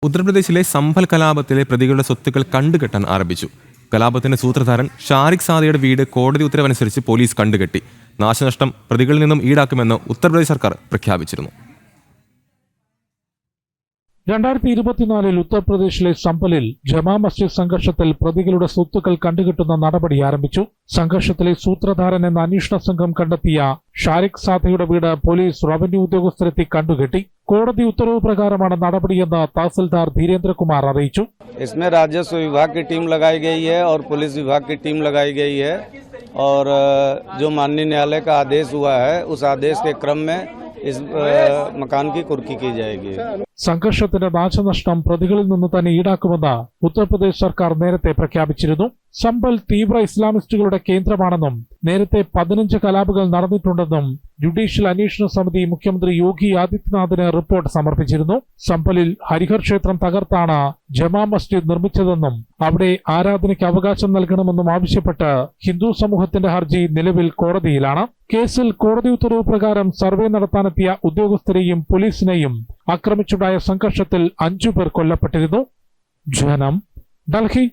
ഉത്തർപ്രദേശിലെ സംഭൽ കലാപത്തിലെ പ്രതികളുടെ സ്വത്തുക്കൾ കണ്ടുകെട്ടാൻ ആരംഭിച്ചു. കലാപത്തിന്റെ സൂത്രധാരൻ ഷാരിഖ് സാദിയുടെ വീട് കോടതി ഉത്തരവനുസരിച്ച് പോലീസ് കണ്ടുകെട്ടി. നാശനഷ്ടം പ്രതികളിൽ നിന്നും ഈടാക്കുമെന്ന് ഉത്തർപ്രദേശ് സർക്കാർ പ്രഖ്യാപിച്ചിരുന്നു. 2024 ഉത്തർപ്രദേശിലെ സംഭലിൽ ജമാ മസ്ജിദ് സംഘർഷത്തിൽ പ്രതികളുടെ സ്വത്തുക്കൾ കണ്ടുകെട്ടുന്ന നടപടി ആരംഭിച്ചു. സംഘർഷത്തിലെ സൂത്രധാരൻ എന്ന അന്വേഷണ സംഘം കണ്ടെത്തിയ ഷാരിഖ് സാദിയുടെ വീട് പോലീസ് റവന്യൂ ഉദ്യോഗസ്ഥരെത്തി കണ്ടുകെട്ടി. കോടതി ഉത്തരവ് പ്രകാരമാണ് നടപടിയെന്ന് തഹസിൽദാർ ധീരേന്ദ്രകുമാർ അറിയിച്ചു. इसमें राजस्व विभाग की टीम लगाई गई है और पुलिस विभाग की टीम लगाई गई है और जो माननीय न्यायालय का आदेश हुआ है उस आदेश के क्रम में इस मकान की कुर्की की जाएगी. സംഘർഷത്തിന്റെ നാശനഷ്ടം പ്രതികളിൽ നിന്ന് തന്നെ ഈടാക്കുമെന്ന് ഉത്തർപ്രദേശ് സർക്കാർ നേരത്തെ പ്രഖ്യാപിച്ചിരുന്നു. സംഭൽ തീവ്ര ഇസ്ലാമിസ്റ്റുകളുടെ കേന്ദ്രമാണെന്നും നേരത്തെ 15 കലാപങ്ങൾ നടന്നിട്ടുണ്ടെന്നും ജുഡീഷ്യൽ അന്വേഷണ സമിതി മുഖ്യമന്ത്രി യോഗി ആദിത്യനാഥിന് റിപ്പോർട്ട് സമർപ്പിച്ചിരുന്നു. സംഭലിൽ ഹരിഹർ ക്ഷേത്രം തകർത്താണ് ജമാ മസ്ജിദ് നിർമ്മിച്ചതെന്നും അവിടെ ആരാധനയ്ക്ക് അവകാശം നൽകണമെന്നും ആവശ്യപ്പെട്ട് ഹിന്ദു സമൂഹത്തിന്റെ ഹർജി നിലവിൽ കോടതിയിലാണ്. കേസിൽ കോടതി ഉത്തരവ് പ്രകാരം സർവേ നടത്താനെത്തിയ ഉദ്യോഗസ്ഥരെയും പോലീസിനെയും ആക്രമിച്ചുണ്ടായ സംഘർഷത്തിൽ 5 പേർ കൊല്ലപ്പെട്ടിരുന്നു. ജനം, ഡൽഹി.